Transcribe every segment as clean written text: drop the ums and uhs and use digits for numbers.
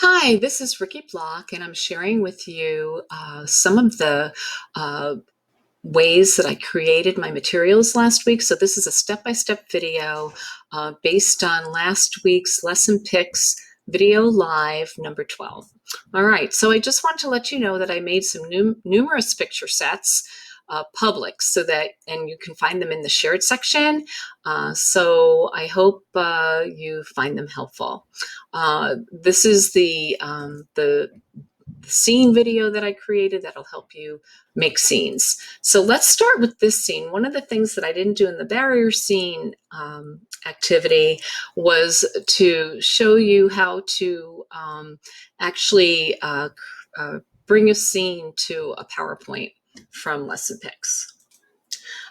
Hi, this is Ricki Block, and I'm sharing with you some of the uh, ways that I created my materials last week. So this is a step-by-step video based on last week's LessonPix video live number 12. All right, so I just want to let you know that I made some numerous picture sets public so that, and you can find them in the shared section. So I hope you find them helpful. This is the scene video that I created that'll help you make scenes. So let's start with this scene. One of the things that I didn't do in the barrier scene activity was to show you how to actually bring a scene to a PowerPoint from LessonPix.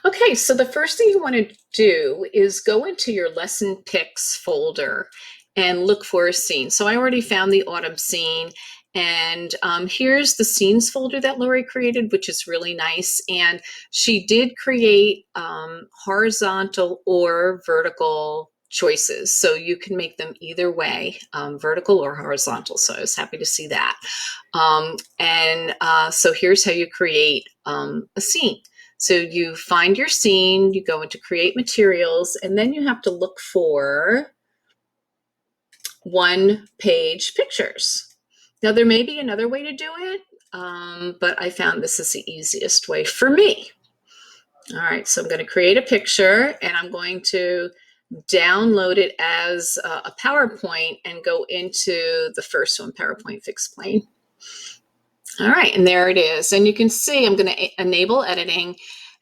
Okay, so the first thing you want to do is go into your LessonPix folder and look for a scene. So I already found the autumn scene, and here's the scenes folder that Lori created, which is really nice. And she did create horizontal or vertical choices, so you can make them either way, vertical or horizontal. So I was happy to see that. So here's how you create a scene. So you find your scene, you go into create materials, and then you have to look for one-page pictures. Now there may be another way to do it, but I found this is the easiest way for me. All right, so I'm going to create a picture, and I'm going to download it as a PowerPoint and go into the first one, PowerPoint Fixed Plane. All right, and there it is. And you can see I'm going to enable editing,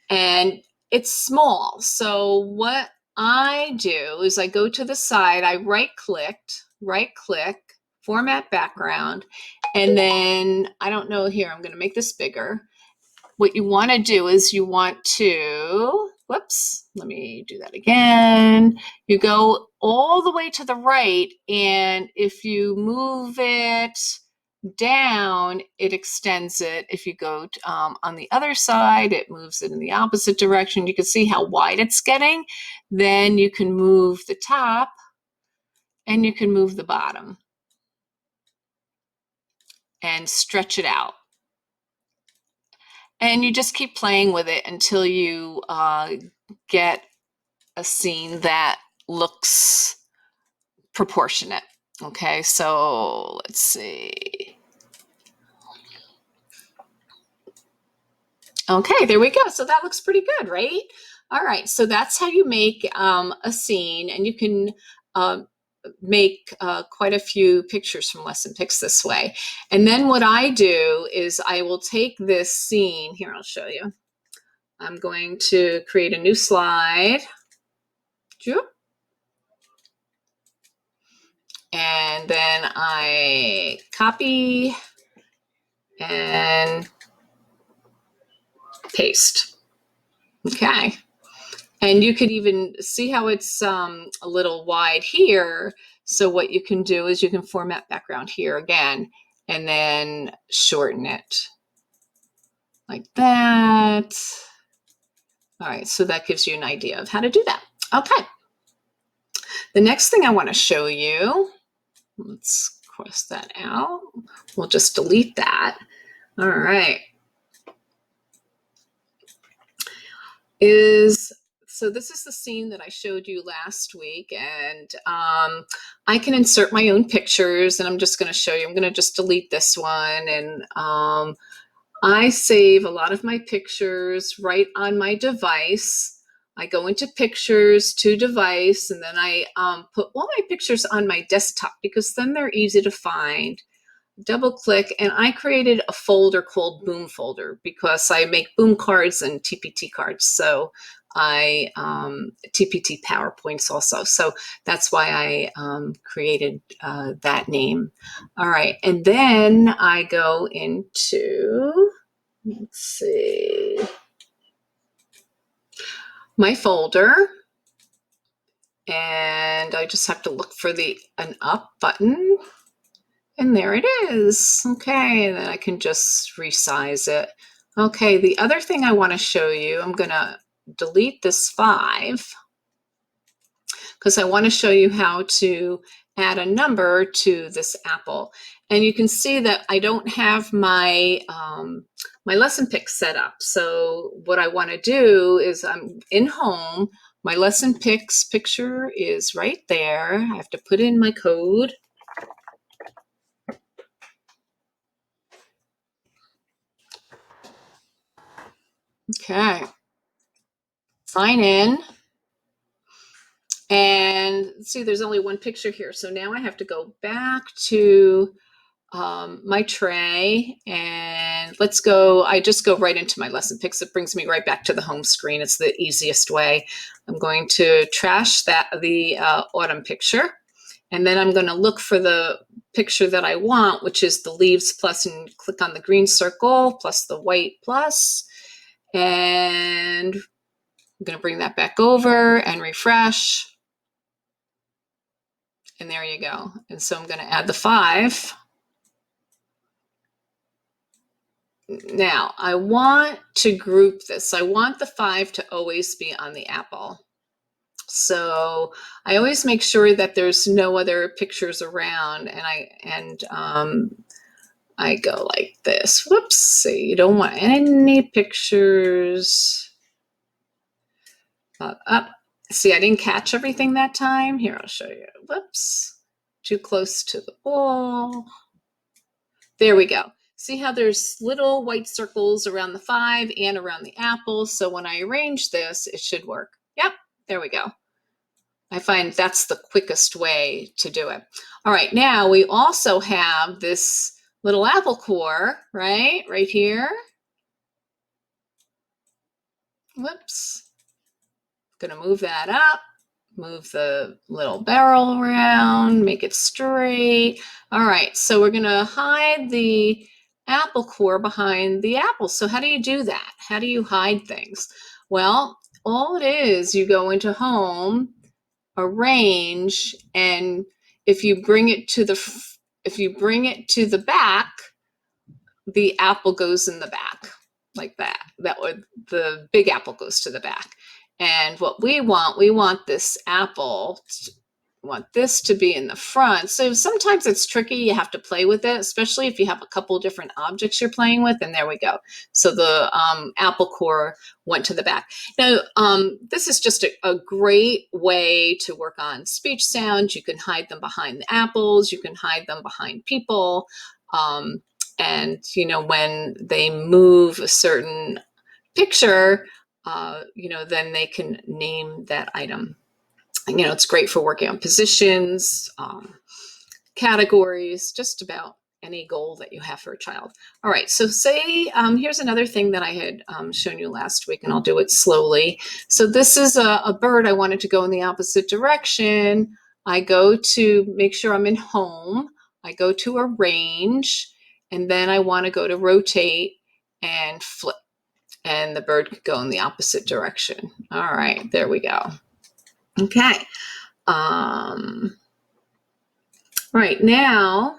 and it's small. So what I do is I go to the side, I right click, format background, and then I don't know here, I'm going to make this bigger. What you want to do is you want to, whoops, let me do that again. You go all the way to the right, and if you move it down, it extends it. If you go on the other side, it moves it in the opposite direction. You can see how wide it's getting. Then you can move the top and you can move the bottom and stretch it out. And you just keep playing with it until you get a scene that looks proportionate. Okay, so let's see. Okay, there we go. So that looks pretty good, right? All right, so that's how you make a scene, and you can make quite a few pictures from LessonPix this way. And then what I do is I will take this scene, here I'll show you. I'm going to create a new slide. And then I copy and paste. Okay. And you could even see how it's a little wide here. So what you can do is you can format background here again, and then shorten it like that. All right, so that gives you an idea of how to do that. Okay. The next thing I want to show you, let's cross that out. We'll just delete that. All right. So this is the scene that I showed you last week, and I can insert my own pictures, and I'm just going to show you. I'm going to just delete this one, and I save a lot of my pictures right on my device. I go into pictures to device, and then I put all my pictures on my desktop because then they're easy to find. Double click, and I created a folder called Boom Folder because I make Boom cards and TPT cards. So I TPT PowerPoints also. So that's why I created that name. All right, and then I go into, let's see, my folder, and I just have to look for an up button. And there it is. Okay, and then I can just resize it. Okay, the other thing I want to show you, I'm going to delete this 5 because I want to show you how to add a number to this apple. And you can see that I don't have my my LessonPix set up. So what I want to do is I'm in home. My LessonPix picture is right there. I have to put in my code. Okay. Sign in. And see, there's only one picture here. So now I have to go back to my tray, and let's go. I just go right into my LessonPix. It brings me right back to the home screen. It's the easiest way. I'm going to trash the autumn picture, and then I'm going to look for the picture that I want, which is the leaves plus, and click on the green circle plus the white plus, and I'm going to bring that back over and refresh. And there you go. And so I'm going to add the 5. Now, I want to group this. I want the 5 to always be on the apple. So I always make sure that there's no other pictures around, and I go like this. Whoops, so you don't want any pictures up. See, I didn't catch everything that time. Here, I'll show you. Whoops, too close to the ball. There we go. See how there's little white circles around the 5 and around the apple. So when I arrange this, it should work. Yep, there we go. I find that's the quickest way to do it. All right, now we also have this little apple core, right here. Whoops. Gonna move that up, move the little barrel around, make it straight. All right, so we're gonna hide the apple core behind the apple. So how do you do that? How do you hide things? Well, all it is, you go into home, arrange, and if you bring it to the back, the apple goes in the back like that. That would, the big apple goes to the back. And what we want this apple, want this to be in the front. So sometimes it's tricky. You have to play with it, especially if you have a couple different objects you're playing with. And there we go. So the apple core went to the back. Now, this is just a great way to work on speech sounds. You can hide them behind the apples. You can hide them behind people. And, you know, when they move a certain picture, you know, then they can name that item. You know, it's great for working on positions, categories, just about any goal that you have for a child. All right, so say, here's another thing that I had shown you last week, and I'll do it slowly. So this is a bird. I wanted to go in the opposite direction. I go to make sure I'm in home. I go to arrange, and then I want to go to rotate and flip. And the bird could go in the opposite direction. All right, there we go. Okay. Right now,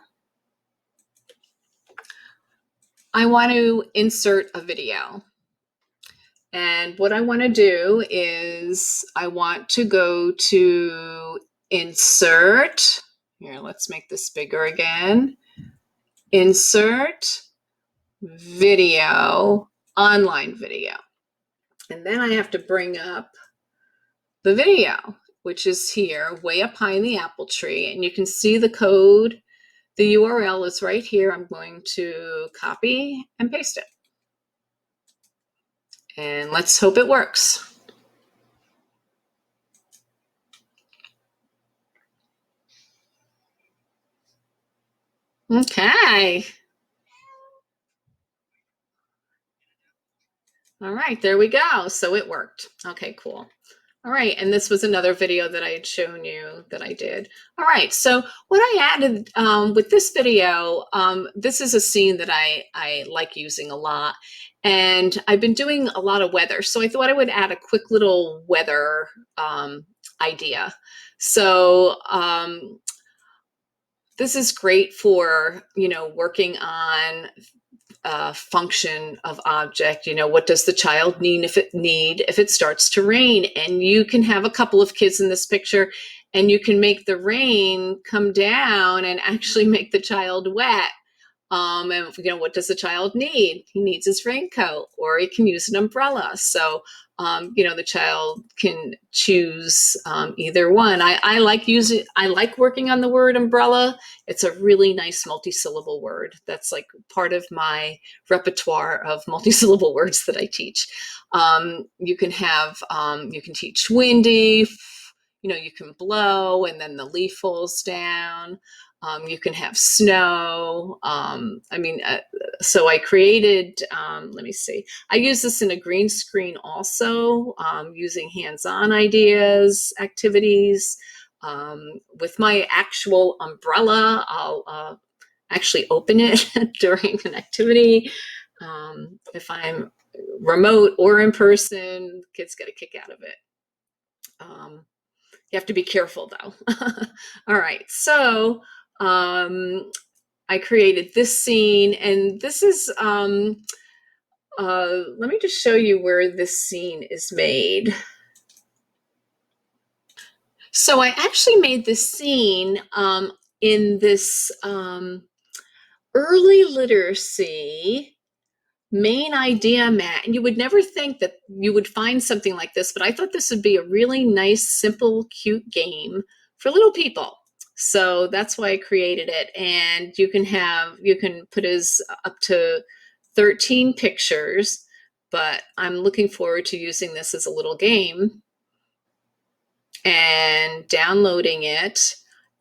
I want to insert a video. And what I want to do is I want to go to insert. Here, let's make this bigger again. Insert video, online video. And then I have to bring up the video, which is here, way up high in the apple tree. And you can see the code. The URL is right here. I'm going to copy and paste it. And let's hope it works. Okay. All right, there we go. So it worked. Okay, cool. All right, and this was another video that I had shown you that I did. All right, so what I added with this video, this is a scene that I like using a lot, and I've been doing a lot of weather, so I thought I would add a quick little weather idea. So this is great for, you know, working on function of object. You know, what does the child need if it starts to rain? And you can have a couple of kids in this picture, and you can make the rain come down and actually make the child wet. And what does the child need? He needs his raincoat, or he can use an umbrella. So the child can choose either one. I like working on the word umbrella. It's a really nice multi-syllable word. That's like part of my repertoire of multi-syllable words that I teach. You can teach windy, you can blow and then the leaf falls down. You can have snow. So I created, let me see. I use this in a green screen also, using hands-on ideas, activities. With my actual umbrella, I'll actually open it during an activity. If I'm remote or in person, kids get a kick out of it. You have to be careful though. All right, so I created this scene, and this is, let me just show you where this scene is made. So I actually made this scene in this early literacy main idea mat. And you would never think that you would find something like this, but I thought this would be a really nice, simple, cute game for little people. So that's why I created it. And you can put as up to 13 pictures, but I'm looking forward to using this as a little game and downloading it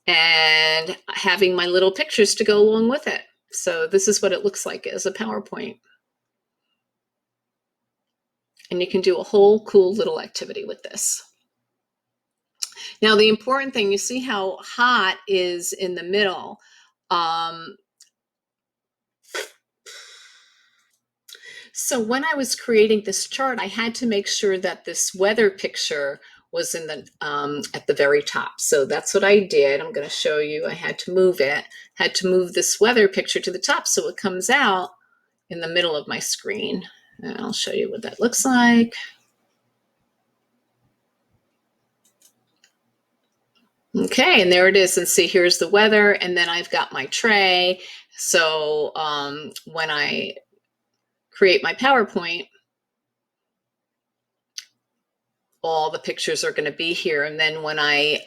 and having my little pictures to go along with it. So this is what it looks like as a PowerPoint. And you can do a whole cool little activity with this. Now, the important thing, you see how hot is in the middle. So when I was creating this chart, I had to make sure that this weather picture was in the at the very top. So that's what I did. I'm going to show you. I had to move this weather picture to the top so it comes out in the middle of my screen. And I'll show you what that looks like. Okay, and there it is. And see, here's the weather, and then I've got my tray. So when I create my PowerPoint, all the pictures are going to be here. And then when I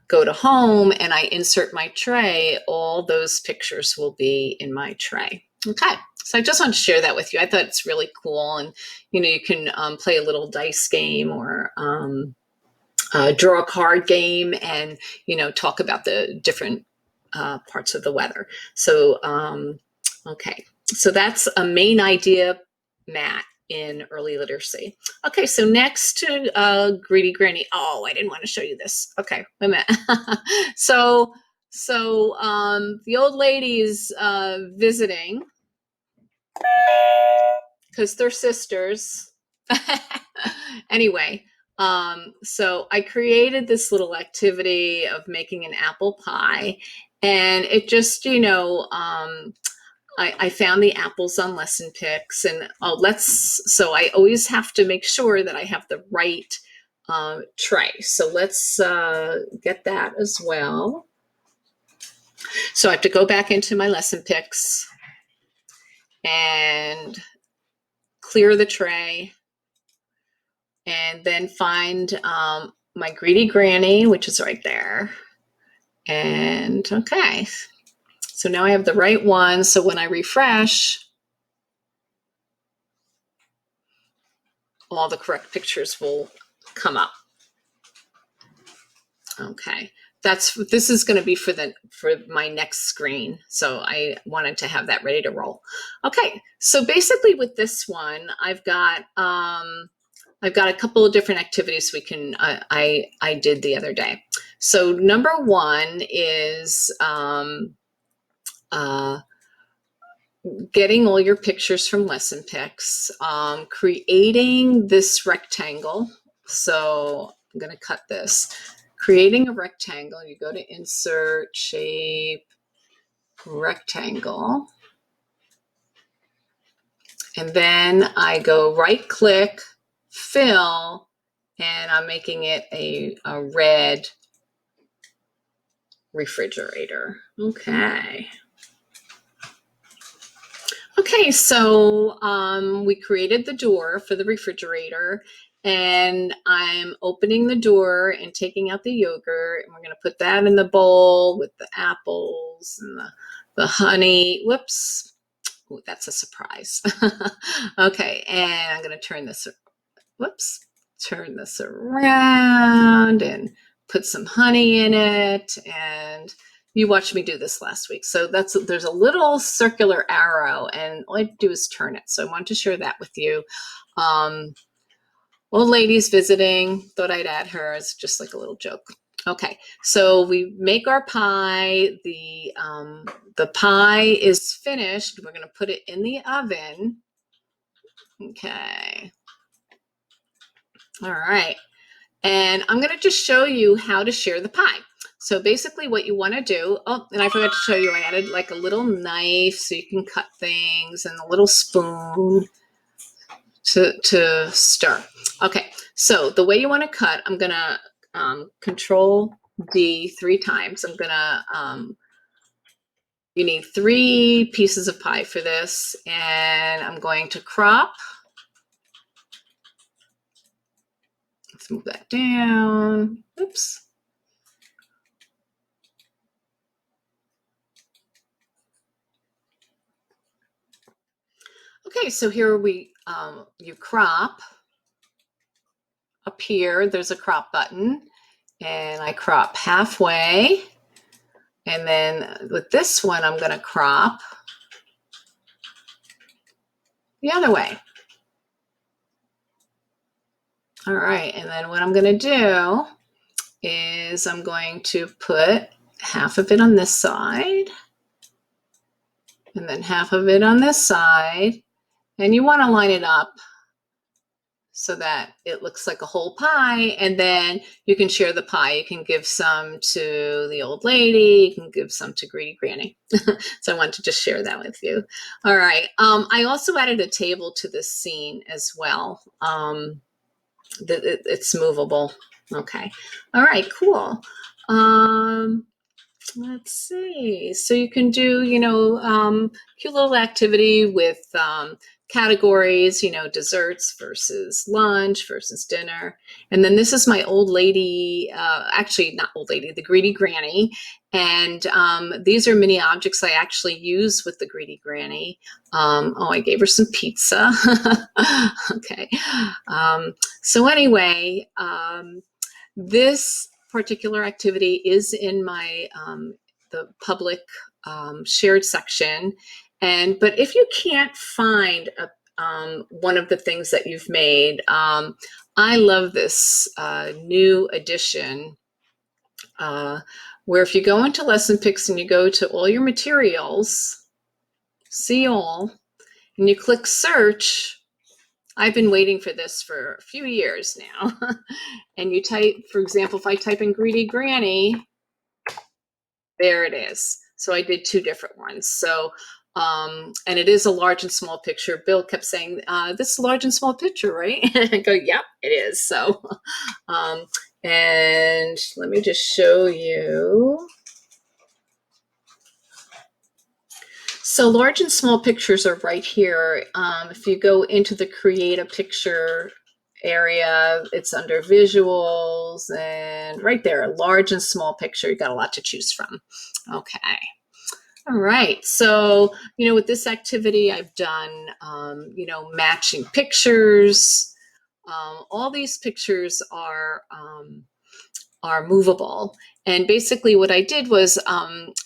go to home and I insert my tray, all those pictures will be in my tray. Okay, so I just wanted to share that with you. I thought it's really cool. And, you can play a little dice game or draw a card game and, talk about the different parts of the weather. So, okay, so that's a main idea mat in early literacy. Okay, so next to Greedy Granny. Oh, I didn't want to show you this. Okay, wait a minute. so the old lady is visiting because they're sisters. Anyway, so I created this little activity of making an apple pie, and it just, I found the apples on LessonPix, and so I always have to make sure that I have the right tray. So let's get that as well. So I have to go back into my LessonPix and clear the tray, and then find my Greedy Granny, which is right there. And okay, so now I have the right one. So when I refresh, all the correct pictures will come up. Okay, this is going to be for my next screen. So I wanted to have that ready to roll. Okay, so basically with this one, I've got a couple of different activities we can I did the other day. So number one is getting all your pictures from LessonPix, creating this rectangle. So I'm going to cut this. Creating a rectangle, you go to Insert, Shape, Rectangle. And then I go right-click, Fill, and I'm making it a red refrigerator. Okay. Okay, so we created the door for the refrigerator, and I'm opening the door and taking out the yogurt, and we're going to put that in the bowl with the apples and the honey. Whoops. Ooh, that's a surprise. Okay, and I'm going to turn this around and put some honey in it. And you watched me do this last week. So there's a little circular arrow, and all I do is turn it. So I wanted to share that with you. Old lady's visiting, thought I'd add her as just like a little joke. Okay, so we make our pie. The pie is finished. We're going to put it in the oven. Okay. All right. And I'm going to just show you how to share the pie. So basically what you want to do, oh, and I forgot to show you, I added like a little knife so you can cut things, and a little spoon to stir. Okay, so the way you want to cut, I'm going to Control D 3 times. I'm going to, you need 3 pieces of pie for this, and I'm going to crop. Let's move that down. Oops. Okay, so here you crop. Up here, there's a crop button, and I crop halfway. And then with this one, I'm going to crop the other way. All right, and then what I'm going to do is I'm going to put half of it on this side, and then half of it on this side. And you want to line it up so that it looks like a whole pie, and then you can share the pie. You can give some to the old lady, you can give some to Greedy Granny. So I wanted to just share that with you. All right, I also added a table to this scene as well. It's movable. Okay, all right, cool. Let's see. So you can do, cute little activity with categories, desserts versus lunch versus dinner. And then this is my old lady, actually not old lady, the Greedy Granny. And these are mini objects I actually use with the Greedy Granny. Oh, I gave her some pizza. Okay. So anyway, this particular activity is in my the public shared section, but if you can't find one of the things that you've made, I love this new edition where if you go into LessonPix and you go to all your materials, see all, and you click search. I've been waiting for this for a few years now. And you type, for example, if I type in Greedy Granny, there it is. So I did 2 different ones. So, and it is a large and small picture. Bill kept saying, this is a large and small picture, right? I go, yep, it is. So, and let me just show you. So large and small pictures are right here. If you go into the create a picture area, it's under visuals, and right there, large and small picture, you got a lot to choose from. Okay. All right. So, with this activity, I've done, matching pictures. All these pictures are movable. And basically what I did was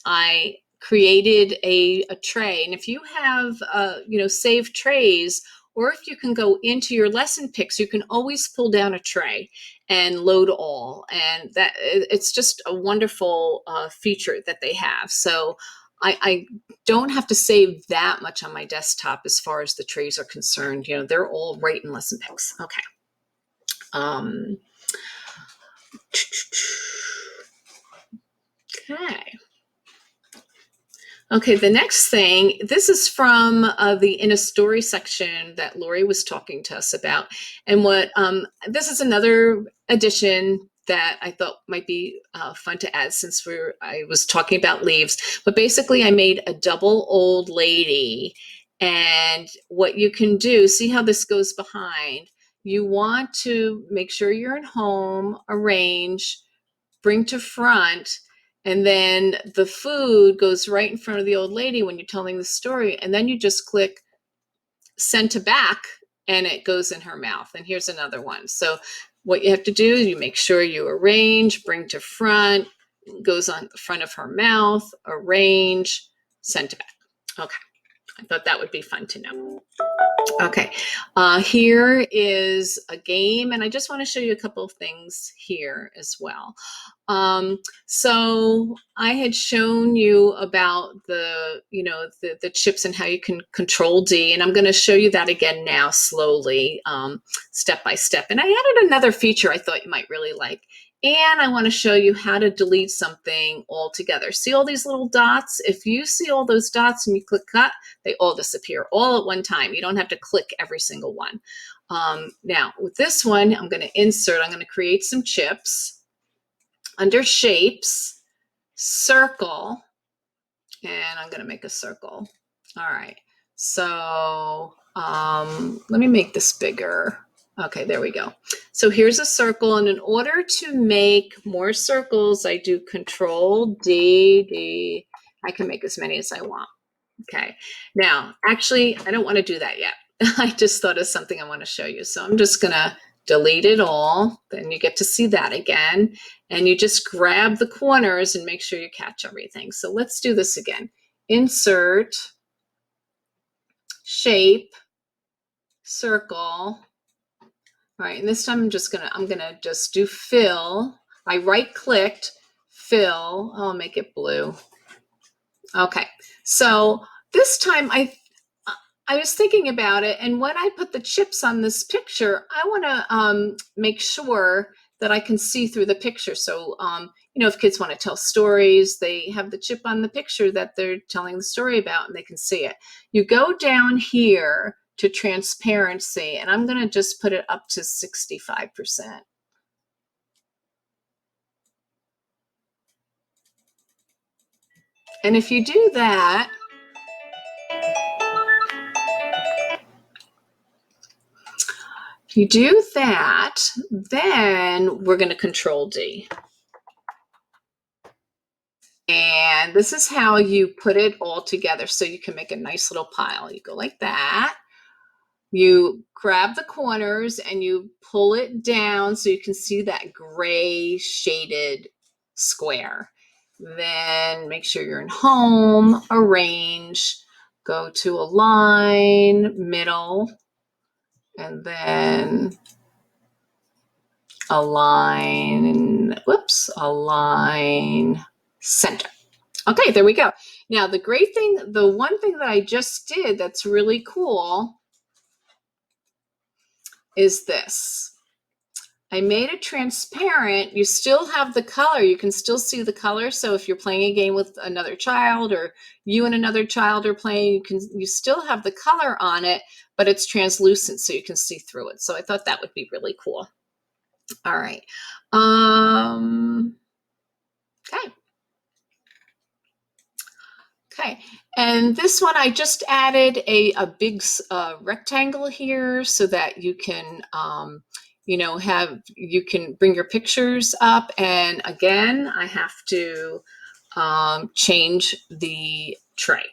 I created a tray. And if you have, saved trays, or if you can go into your LessonPix, you can always pull down a tray and load all. And that it's just a wonderful feature that they have. So I don't have to save that much on my desktop as far as the trays are concerned. They're all right in LessonPix. Okay. Okay. Okay, the next thing, this is from the In a Story section that Lori was talking to us about. And what this is another edition that I thought might be fun to add since I was talking about leaves. But basically, I made a double old lady. And what you can do, see how this goes behind. You want to make sure you're in home, arrange, bring to front, and then the food goes right in front of the old lady when you're telling the story. And then you just click send to back and it goes in her mouth. And here's another one. So what you have to do is you make sure you arrange, bring to front, goes on the front of her mouth, arrange, send to back. Okay. I thought that would be fun to know. Okay, here is a game, and I just want to show you a couple of things here as well. So I had shown you about the chips and how you can control D, and I'm going to show you that again now slowly, step by step. And I added another feature I thought you might really like. And I want to show you how to delete something altogether. See all these little dots? If you see all those dots and you click cut, they all disappear all at one time. You don't have to click every single one. Now, with this one, I'm going to insert, I'm going to create some chips. Under shapes, circle, and I'm going to make a circle. All right. So let me make this bigger. Okay, there we go. So here's a circle, and in order to make more circles, I do Control D. I can make as many as I want. Okay, now actually, I don't want to do that yet. I just thought of something I want to show you. So I'm just going to delete it all. Then you get to see that again, and you just grab the corners and make sure you catch everything. So let's do this again. Insert, shape, circle. All right, and this time I'm gonna just do fill. I right-clicked, fill. I'll make it blue. Okay, so this time I was thinking about it, and when I put the chips on this picture, I want to make sure that I can see through the picture. So if kids want to tell stories, they have the chip on the picture that they're telling the story about, and they can see it. You go down here to transparency, and I'm going to just put it up to 65%. And if you do that, then we're going to Control D. And this is how you put it all together so you can make a nice little pile. You go like that. You grab the corners and you pull it down so you can see that gray shaded square. Then make sure you're in home, arrange, go to align, middle, and then align, align, center. Okay, there we go. Now the one thing that I just did that's really cool is this. I made it transparent. You still have the color. You can still see the color. So if you're playing a game with another child, or you and another child are playing, you still have the color on it, but it's translucent so you can see through it. So I thought that would be really cool. All right. Okay. Okay, and this one I just added a big rectangle here so that you can, you can bring your pictures up. And again, I have to change the tray.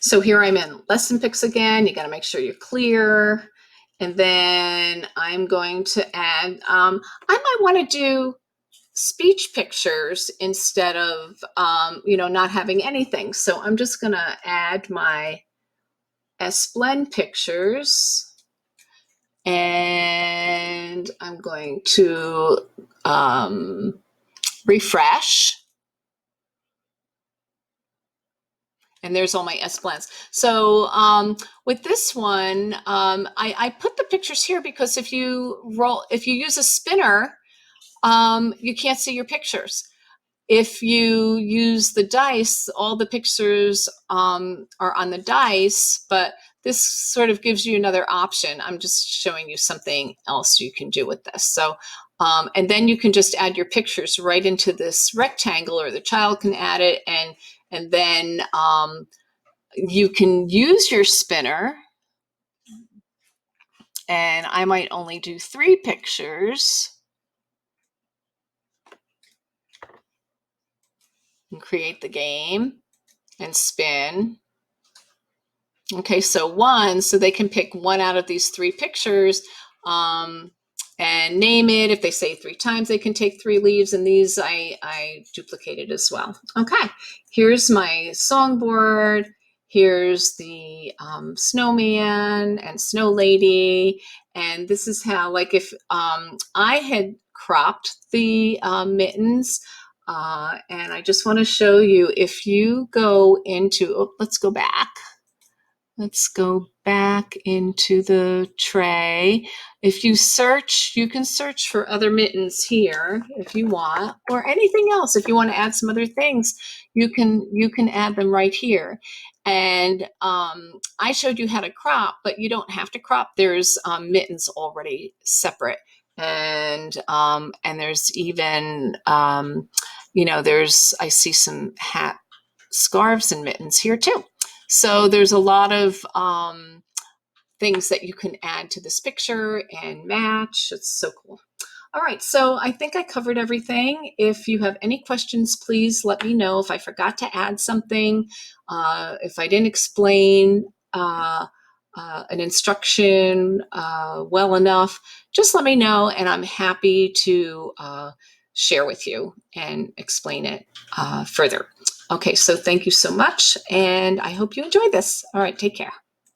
So here I'm in LessonPix again. You got to make sure you're clear. And then I'm going to add, I might want to do speech pictures instead of, not having anything. So I'm just going to add my S-Blend pictures, and I'm going to refresh. And there's all my S-Blends. So with this one, I put the pictures here because if you use a spinner, you can't see your pictures. If you use the dice, all the pictures are on the dice, but this sort of gives you another option. I'm just showing you something else you can do with this. So And then you can just add your pictures right into this rectangle, or the child can add it, and then you can use your spinner. And I might only do 3 pictures and create the game and spin. Okay, so 1, so they can pick 1 out of these 3 pictures and name it. If they say 3 times, they can take 3 leaves, and these I duplicated as well. Okay, here's my songboard. Here's the snowman and snow lady. And this is how, like, if I had cropped the mittens, and I just want to show you, if you go into, oh, let's go back. Let's go back into the tray. If you search, you can search for other mittens here if you want, or anything else. If you want to add some other things, you can add them right here. And I showed you how to crop, but you don't have to crop. There's mittens already separate, and there's even there's, I see some hat, scarves, and mittens here too. So there's a lot of things that you can add to this picture and match. It's so cool. All right, so I think I covered everything. If you have any questions, please let me know. If I forgot to add something, if I didn't explain an instruction well enough, just let me know, and I'm happy to share with you and explain it further. Okay, so thank you so much, and I hope you enjoyed this. All right, take care.